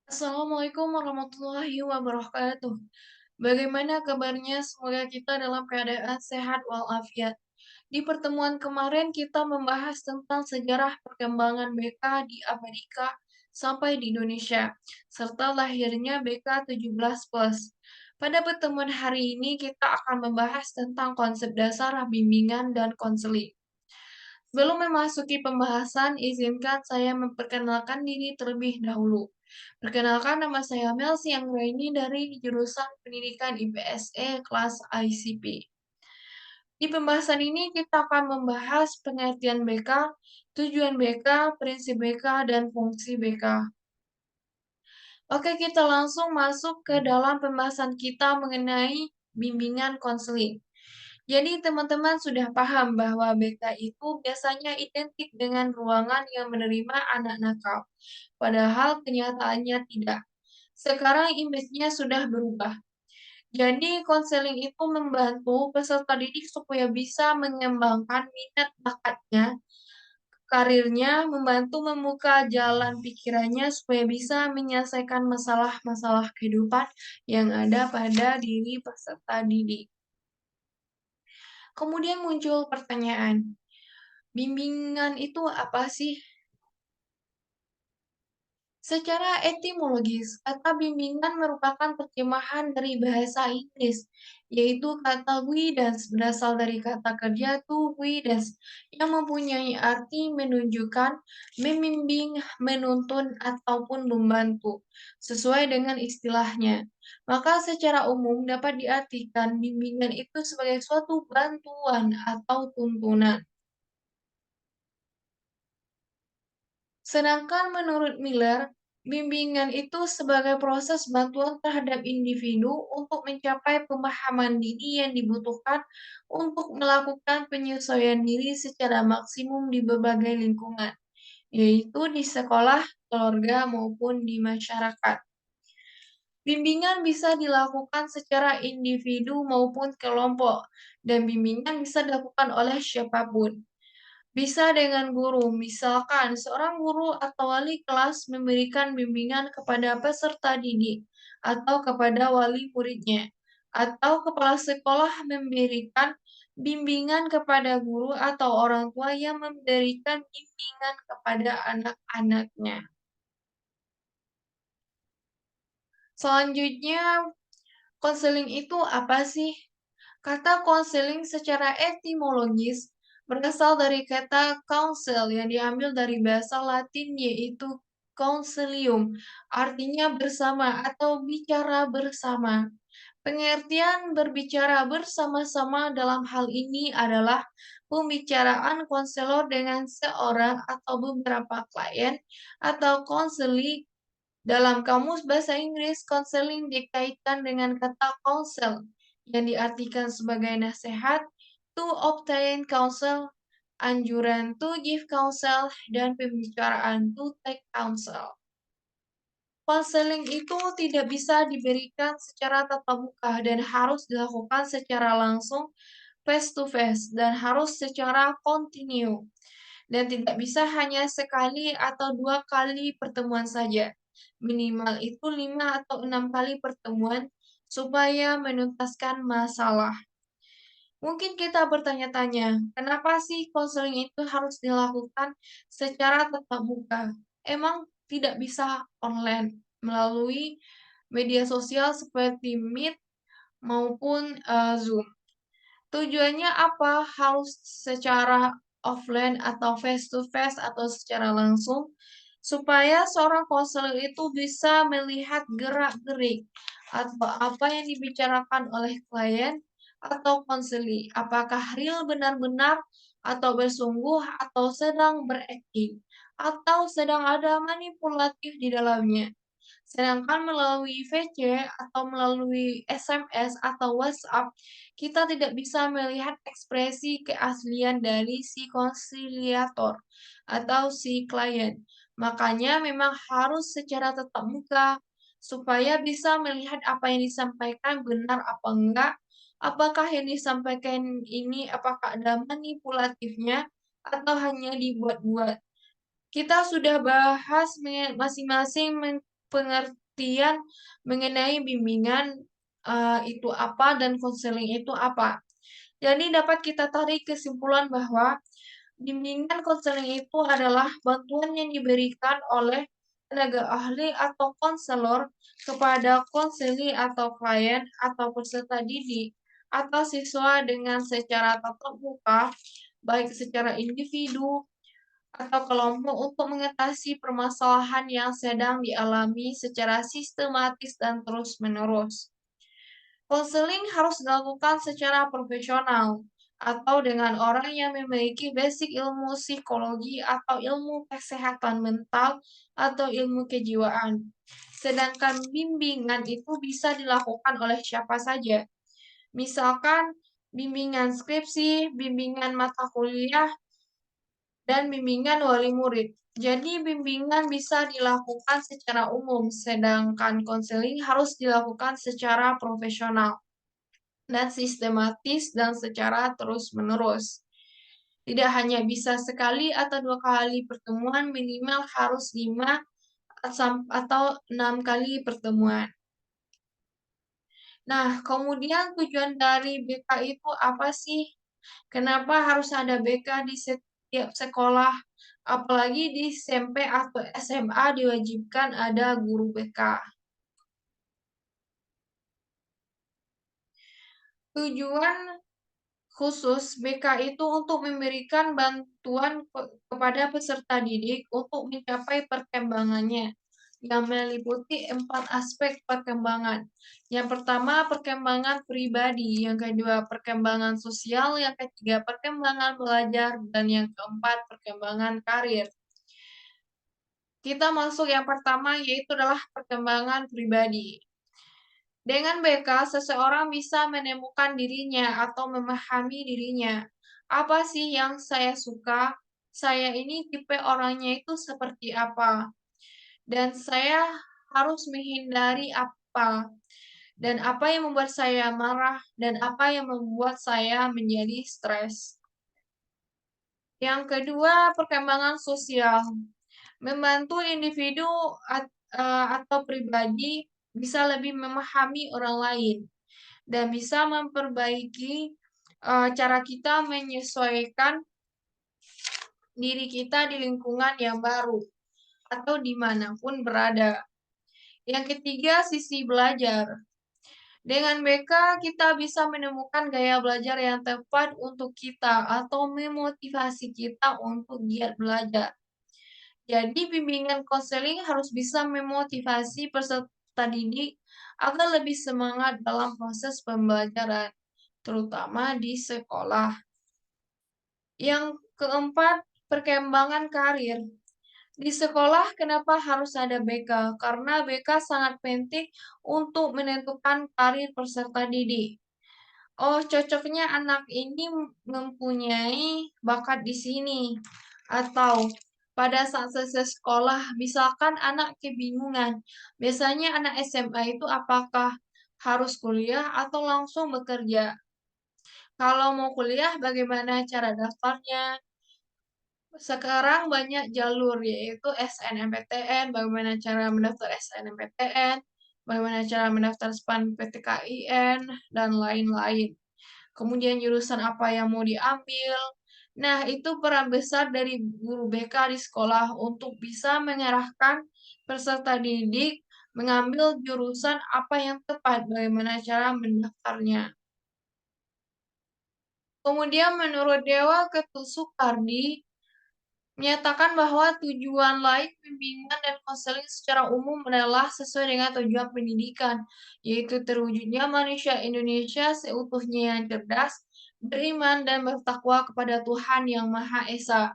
Assalamualaikum warahmatullahi wabarakatuh. Bagaimana kabarnya? Semoga kita dalam keadaan sehat walafiat. Di pertemuan kemarin kita membahas tentang sejarah perkembangan BK di Amerika sampai di Indonesia, serta lahirnya BK 17 plus. Pada pertemuan hari ini kita akan membahas tentang konsep dasar bimbingan dan konseling. Sebelum memasuki pembahasan, izinkan saya memperkenalkan diri terlebih dahulu. Perkenalkan, nama saya Melsi Anggraini dari jurusan Pendidikan IPSE kelas ICP. Di pembahasan ini kita akan membahas pengertian BK, tujuan BK, prinsip BK, dan fungsi BK. Oke, kita langsung masuk ke dalam pembahasan kita mengenai bimbingan konseling. Jadi teman-teman sudah paham bahwa BK itu biasanya identik dengan ruangan yang menerima anak nakal, padahal kenyataannya tidak. Sekarang image-nya sudah berubah. Jadi konseling itu membantu peserta didik supaya bisa mengembangkan minat bakatnya, karirnya, membantu membuka jalan pikirannya supaya bisa menyelesaikan masalah-masalah kehidupan yang ada pada diri peserta didik. Kemudian muncul pertanyaan, bimbingan itu apa sih? Secara etimologis, kata bimbingan merupakan terjemahan dari bahasa Inggris, yaitu kata guidance berasal dari kata kerja to guidance, yang mempunyai arti menunjukkan, membimbing, menuntun, ataupun membantu, sesuai dengan istilahnya. Maka secara umum dapat diartikan bimbingan itu sebagai suatu bantuan atau tuntunan. Sedangkan menurut Miller, bimbingan itu sebagai proses bantuan terhadap individu untuk mencapai pemahaman diri yang dibutuhkan untuk melakukan penyesuaian diri secara maksimum di berbagai lingkungan, yaitu di sekolah, keluarga, maupun di masyarakat. Bimbingan bisa dilakukan secara individu maupun kelompok, dan bimbingan bisa dilakukan oleh siapapun. Bisa dengan guru, misalkan seorang guru atau wali kelas memberikan bimbingan kepada peserta didik atau kepada wali muridnya, atau kepala sekolah memberikan bimbingan kepada guru atau orang tua yang memberikan bimbingan kepada anak-anaknya. Selanjutnya, konseling itu apa sih? Kata konseling secara etimologis berasal dari kata counsel yang diambil dari bahasa Latin yaitu consilium, artinya bersama atau bicara bersama. Pengertian berbicara bersama-sama dalam hal ini adalah pembicaraan konselor dengan seorang atau beberapa klien atau konseli. Dalam kamus bahasa Inggris, konseling dikaitkan dengan kata counsel, yang diartikan sebagai nasihat, to obtain counsel, anjuran to give counsel, dan pembicaraan to take counsel. Konseling itu tidak bisa diberikan secara tatap muka dan harus dilakukan secara langsung, face to face, dan harus secara kontinu. Dan tidak bisa hanya sekali atau 2 kali pertemuan saja. Minimal itu 5 atau 6 kali pertemuan supaya menuntaskan masalah. Mungkin kita bertanya-tanya, kenapa sih konseling itu harus dilakukan secara tatap muka? Emang tidak bisa online melalui media sosial seperti Meet maupun Zoom. Tujuannya apa? Harus secara offline atau face to face atau secara langsung supaya seorang konselor itu bisa melihat gerak-gerik atau apa yang dibicarakan oleh klien atau konseli. Apakah real benar-benar atau bersungguh atau sedang berakting atau sedang ada manipulatif di dalamnya. Sedangkan melalui VC atau melalui SMS atau WhatsApp, kita tidak bisa melihat ekspresi keaslian dari si konsiliator atau si klien. Makanya memang harus secara tatap muka supaya bisa melihat apa yang disampaikan benar apa enggak, apakah yang disampaikan ini apakah ada manipulatifnya atau hanya dibuat-buat. Kita sudah bahas masing-masing pengertian mengenai bimbingan itu apa dan konseling itu apa. Jadi dapat kita tarik kesimpulan bahwa bimbingan konseling itu adalah bantuan yang diberikan oleh tenaga ahli atau konselor kepada konseli atau klien atau peserta didik atau siswa dengan secara tatap muka, baik secara individu atau kelompok untuk mengatasi permasalahan yang sedang dialami secara sistematis dan terus-menerus. Konseling harus dilakukan secara profesional atau dengan orang yang memiliki basic ilmu psikologi atau ilmu kesehatan mental atau ilmu kejiwaan. Sedangkan bimbingan itu bisa dilakukan oleh siapa saja. Misalkan bimbingan skripsi, bimbingan mata kuliah, dan bimbingan wali murid. Jadi bimbingan bisa dilakukan secara umum, sedangkan konseling harus dilakukan secara profesional dan sistematis dan secara terus-menerus. Tidak hanya bisa sekali atau 2 kali pertemuan, minimal harus 5 atau 6 kali pertemuan. Nah, kemudian tujuan dari BK itu apa sih? Kenapa harus ada BK di setiap sekolah? Apalagi di SMP atau SMA diwajibkan ada guru BK. Tujuan khusus BK itu untuk memberikan bantuan kepada peserta didik untuk mencapai perkembangannya yang meliputi 4 aspek perkembangan. Yang pertama, perkembangan pribadi, yang kedua, perkembangan sosial, yang ketiga, perkembangan belajar, dan yang keempat, perkembangan karir. Kita masuk yang pertama, yaitu adalah perkembangan pribadi. Dengan BK, seseorang bisa menemukan dirinya atau memahami dirinya. Apa sih yang saya suka? Saya ini tipe orangnya itu seperti apa? Dan saya harus menghindari apa? Dan apa yang membuat saya marah? Dan apa yang membuat saya menjadi stres? Yang kedua, perkembangan sosial. Membantu individu atau pribadi bisa lebih memahami orang lain dan bisa memperbaiki cara kita menyesuaikan diri kita di lingkungan yang baru atau dimanapun berada. Yang ketiga, sisi belajar. Dengan BK, kita bisa menemukan gaya belajar yang tepat untuk kita atau memotivasi kita untuk giat belajar. Jadi, bimbingan konseling harus bisa memotivasi peserta didik agar lebih semangat dalam proses pembelajaran, terutama di sekolah. Yang keempat, perkembangan karir. Di sekolah, kenapa harus ada BK? Karena BK sangat penting untuk menentukan karir peserta didik. Oh, cocoknya anak ini mempunyai bakat di sini. Atau pada saat selesai sekolah, misalkan anak kebingungan. Biasanya anak SMA itu apakah harus kuliah atau langsung bekerja? Kalau mau kuliah, bagaimana cara daftarnya? Sekarang banyak jalur, yaitu SNMPTN, bagaimana cara mendaftar SNMPTN, bagaimana cara mendaftar SPAN PTKIN, dan lain-lain. Kemudian jurusan apa yang mau diambil. Nah, itu peran besar dari guru BK di sekolah untuk bisa mengarahkan peserta didik mengambil jurusan apa yang tepat, bagaimana cara mendaftarnya. Kemudian menurut Dewa Ketul Soekardi, menyatakan bahwa tujuan lain bimbingan dan konseling secara umum adalah sesuai dengan tujuan pendidikan, yaitu terwujudnya manusia Indonesia seutuhnya yang cerdas, beriman dan bertakwa kepada Tuhan Yang Maha Esa,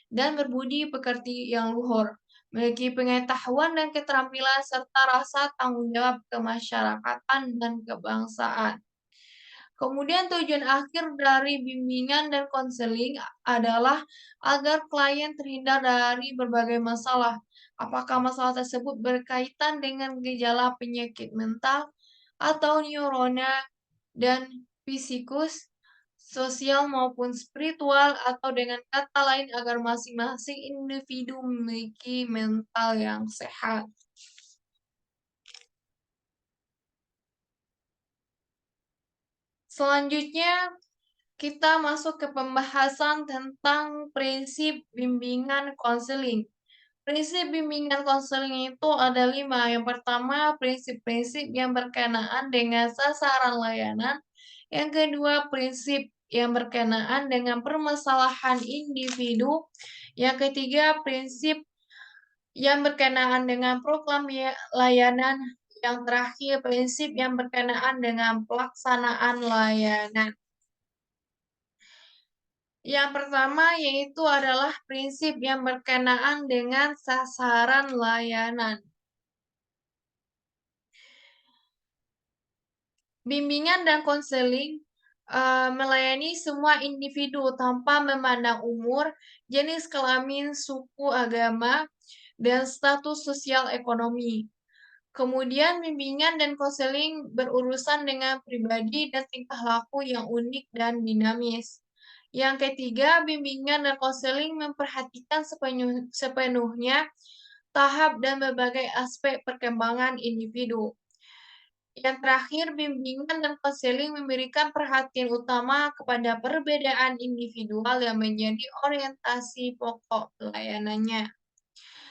dan berbudi pekerti yang luhur, memiliki pengetahuan dan keterampilan serta rasa tanggung jawab kemasyarakatan dan kebangsaan. Kemudian tujuan akhir dari bimbingan dan konseling adalah agar klien terhindar dari berbagai masalah. Apakah masalah tersebut berkaitan dengan gejala penyakit mental atau neurona dan psikus, sosial maupun spiritual, atau dengan kata lain agar masing-masing individu memiliki mental yang sehat. Selanjutnya, kita masuk ke pembahasan tentang prinsip bimbingan konseling. Prinsip bimbingan konseling itu ada 5. Yang pertama, prinsip-prinsip yang berkenaan dengan sasaran layanan. Yang kedua, prinsip yang berkenaan dengan permasalahan individu. Yang ketiga, prinsip yang berkenaan dengan program layanan. Yang terakhir, prinsip yang berkenaan dengan pelaksanaan layanan. Yang pertama yaitu adalah prinsip yang berkenaan dengan sasaran layanan. Bimbingan dan konseling melayani semua individu tanpa memandang umur, jenis kelamin, suku, agama, dan status sosial ekonomi. Kemudian bimbingan dan konseling berurusan dengan pribadi dan tingkah laku yang unik dan dinamis. Yang ketiga, bimbingan dan konseling memperhatikan sepenuhnya tahap dan berbagai aspek perkembangan individu. Yang terakhir, bimbingan dan konseling memberikan perhatian utama kepada perbedaan individual yang menjadi orientasi pokok pelayanannya.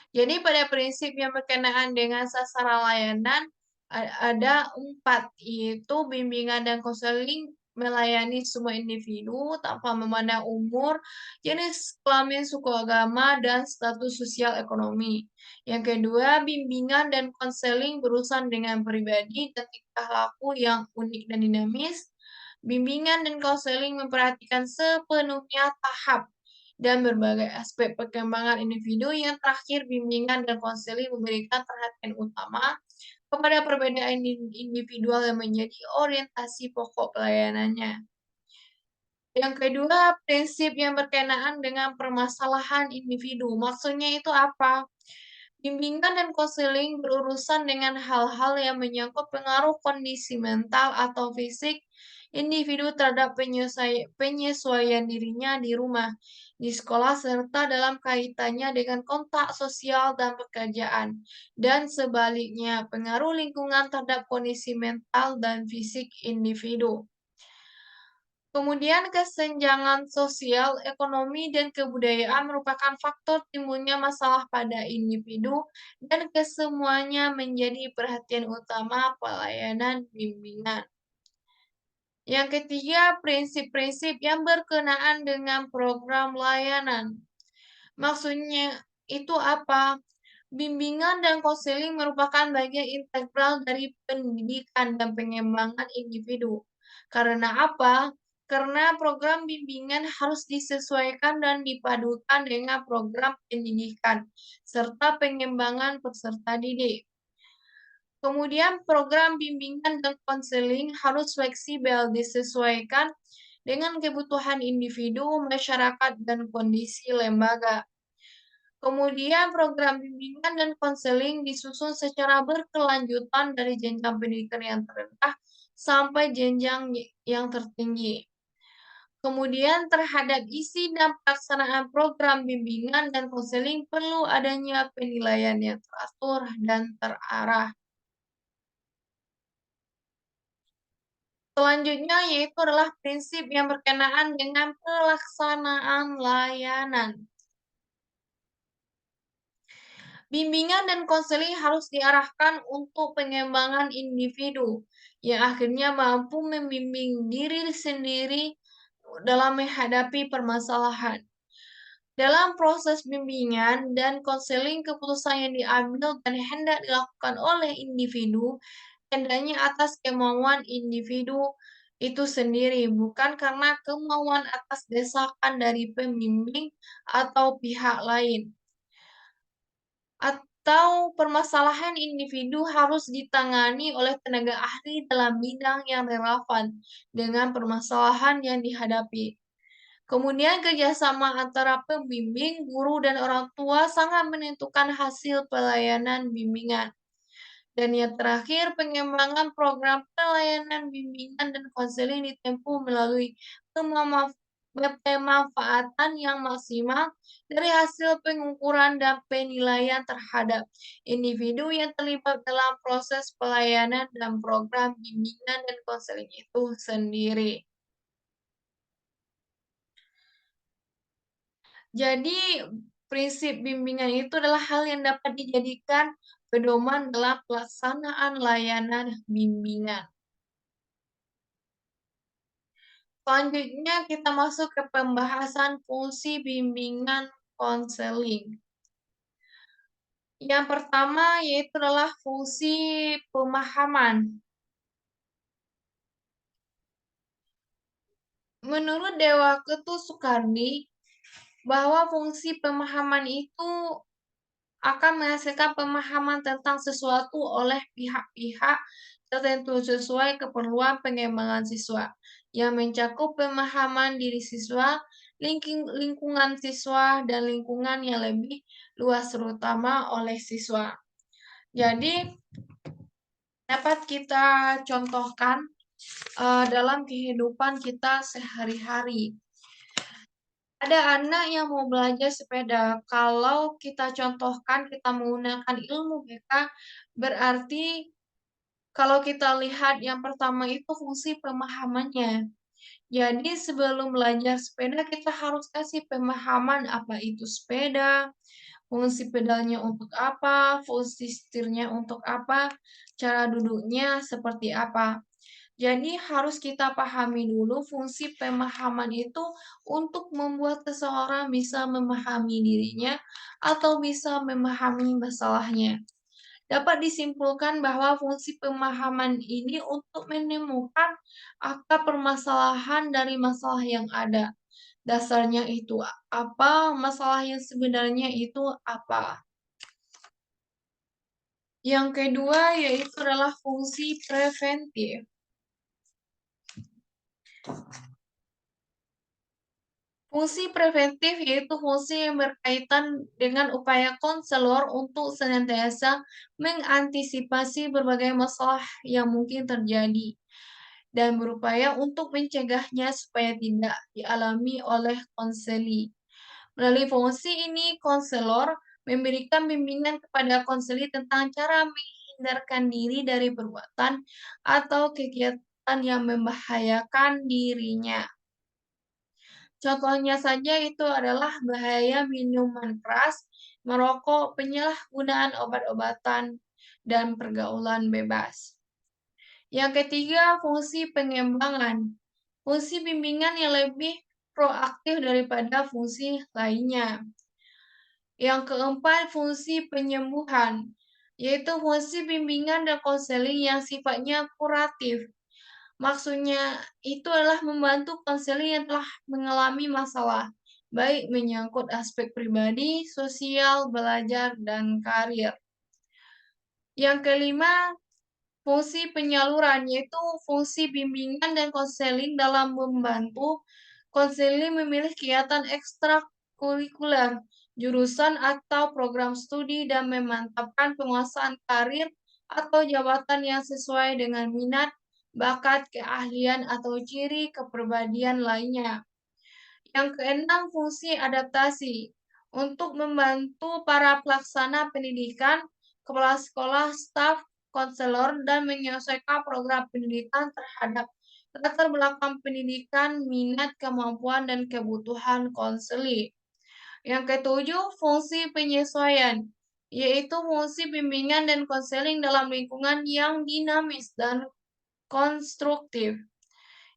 Jadi pada prinsip yang berkenaan dengan sasaran layanan ada 4, yaitu bimbingan dan konseling melayani semua individu tanpa memandang umur, jenis kelamin, suku, agama, dan status sosial ekonomi. Yang kedua, bimbingan dan konseling berurusan dengan pribadi dan tingkah laku yang unik dan dinamis. Bimbingan dan konseling memperhatikan sepenuhnya tahap dan berbagai aspek perkembangan individu. Yang terakhir, bimbingan dan konseling memberikan perhatian utama kepada perbedaan individual yang menjadi orientasi pokok pelayanannya. Yang kedua, prinsip yang berkenaan dengan permasalahan individu. Maksudnya itu apa? Bimbingan dan konseling berurusan dengan hal-hal yang menyangkut pengaruh kondisi mental atau fisik individu terhadap penyesuaian dirinya di rumah, di sekolah, serta dalam kaitannya dengan kontak sosial dan pekerjaan, dan sebaliknya, pengaruh lingkungan terhadap kondisi mental dan fisik individu. Kemudian kesenjangan sosial, ekonomi, dan kebudayaan merupakan faktor timbulnya masalah pada individu dan kesemuanya menjadi perhatian utama pelayanan bimbingan. Yang ketiga, prinsip-prinsip yang berkenaan dengan program layanan. Maksudnya itu apa? Bimbingan dan konseling merupakan bagian integral dari pendidikan dan pengembangan individu. Karena apa? Karena program bimbingan harus disesuaikan dan dipadukan dengan program pendidikan serta pengembangan peserta didik. Kemudian program bimbingan dan konseling harus fleksibel, disesuaikan dengan kebutuhan individu, masyarakat, dan kondisi lembaga. Kemudian program bimbingan dan konseling disusun secara berkelanjutan dari jenjang pendidikan yang terendah sampai jenjang yang tertinggi. Kemudian terhadap isi dan pelaksanaan program bimbingan dan konseling perlu adanya penilaian yang teratur dan terarah. Selanjutnya yaitu adalah prinsip yang berkenaan dengan pelaksanaan layanan. Bimbingan dan konseling harus diarahkan untuk pengembangan individu yang akhirnya mampu membimbing diri sendiri dalam menghadapi permasalahan. Dalam proses bimbingan dan konseling, keputusan yang diambil dan hendak dilakukan oleh individu hendaknya atas kemauan individu itu sendiri, bukan karena kemauan atas desakan dari pembimbing atau pihak lain. Atau permasalahan individu harus ditangani oleh tenaga ahli dalam bidang yang relevan dengan permasalahan yang dihadapi. Kemudian kerjasama antara pembimbing, guru, dan orang tua sangat menentukan hasil pelayanan bimbingan. Dan yang terakhir, pengembangan program pelayanan bimbingan dan konseling ditempuh melalui pemanfaatan yang maksimal dari hasil pengukuran dan penilaian terhadap individu yang terlibat dalam proses pelayanan dan program bimbingan dan konseling itu sendiri. Jadi, prinsip bimbingan itu adalah hal yang dapat dijadikan pedoman dalam pelaksanaan layanan bimbingan. Selanjutnya kita masuk ke pembahasan fungsi bimbingan konseling. Yang pertama yaitu adalah fungsi pemahaman. Menurut Dewa Ketu Soekardi, bahwa fungsi pemahaman itu akan menghasilkan pemahaman tentang sesuatu oleh pihak-pihak tertentu sesuai keperluan pengembangan siswa, yang mencakup pemahaman diri siswa, lingkungan siswa, dan lingkungan yang lebih luas terutama oleh siswa. Jadi, dapat kita contohkan dalam kehidupan kita sehari-hari. Ada anak yang mau belajar sepeda. Kalau kita contohkan, kita menggunakan ilmu BK, berarti kalau kita lihat yang pertama itu fungsi pemahamannya. Jadi sebelum belajar sepeda, kita harus kasih pemahaman apa itu sepeda, fungsi pedalnya untuk apa, fungsi setirnya untuk apa, cara duduknya seperti apa. Jadi harus kita pahami dulu fungsi pemahaman itu untuk membuat seseorang bisa memahami dirinya atau bisa memahami masalahnya. Dapat disimpulkan bahwa fungsi pemahaman ini untuk menemukan akar permasalahan dari masalah yang ada. Dasarnya itu apa, masalah yang sebenarnya itu apa. Yang kedua yaitu adalah fungsi preventif. Fungsi preventif yaitu fungsi yang berkaitan dengan upaya konselor untuk senantiasa mengantisipasi berbagai masalah yang mungkin terjadi dan berupaya untuk mencegahnya supaya tidak dialami oleh konseli. Melalui fungsi ini, konselor memberikan bimbingan kepada konseli tentang cara menghindarkan diri dari perbuatan atau kegiatan yang membahayakan dirinya. Contohnya saja itu adalah bahaya minuman keras, merokok, penyalahgunaan obat-obatan, dan pergaulan bebas. Yang ketiga, fungsi pengembangan. Fungsi bimbingan yang lebih proaktif daripada fungsi lainnya. Yang keempat, fungsi penyembuhan, yaitu fungsi bimbingan dan konseling yang sifatnya kuratif. Maksudnya itu adalah membantu konseling yang telah mengalami masalah, baik menyangkut aspek pribadi, sosial, belajar, dan karir. Yang kelima, fungsi penyaluran, yaitu fungsi bimbingan dan konseling dalam membantu konseling memilih kegiatan ekstrakurikuler, jurusan atau program studi dan memantapkan penguasaan karir atau jabatan yang sesuai dengan minat, bakat, keahlian, atau ciri kepribadian lainnya. Yang keenam, fungsi adaptasi. Untuk membantu para pelaksana pendidikan, kepala sekolah, staf, konselor, dan menyesuaikan program pendidikan terhadap latar belakang pendidikan, minat, kemampuan, dan kebutuhan konseli. Yang ketujuh, fungsi penyesuaian, yaitu fungsi bimbingan dan konseling dalam lingkungan yang dinamis dan konstruktif.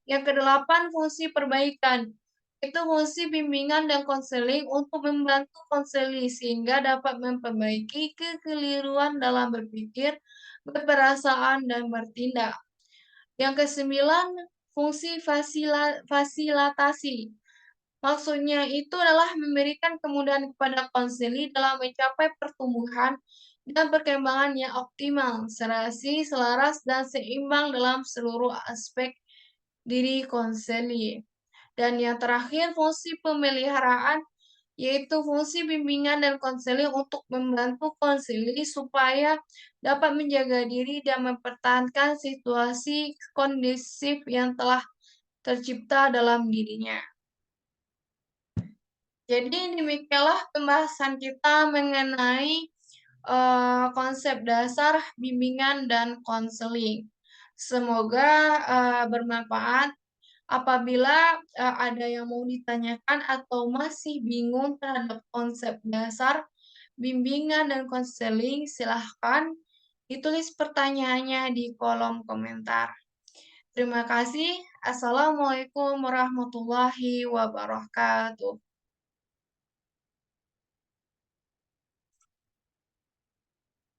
Yang kedelapan, fungsi perbaikan, itu fungsi bimbingan dan konseling untuk membantu konseli sehingga dapat memperbaiki kekeliruan dalam berpikir, berperasaan, dan bertindak. Yang kesembilan, fungsi fasilitasi. Maksudnya itu adalah memberikan kemudahan kepada konseli dalam mencapai pertumbuhan dan perkembangan yang optimal, serasi, selaras, dan seimbang dalam seluruh aspek diri konseli. Dan yang terakhir, fungsi pemeliharaan, yaitu fungsi bimbingan dan konseling untuk membantu konseli supaya dapat menjaga diri dan mempertahankan situasi kondisif yang telah tercipta dalam dirinya. Jadi demikianlah pembahasan kita mengenai, konsep dasar bimbingan dan konseling. Semoga, bermanfaat. Apabila, ada yang mau ditanyakan atau masih bingung terhadap konsep dasar bimbingan dan konseling, silahkan ditulis pertanyaannya di kolom komentar. Terima kasih. Assalamualaikum warahmatullahi wabarakatuh.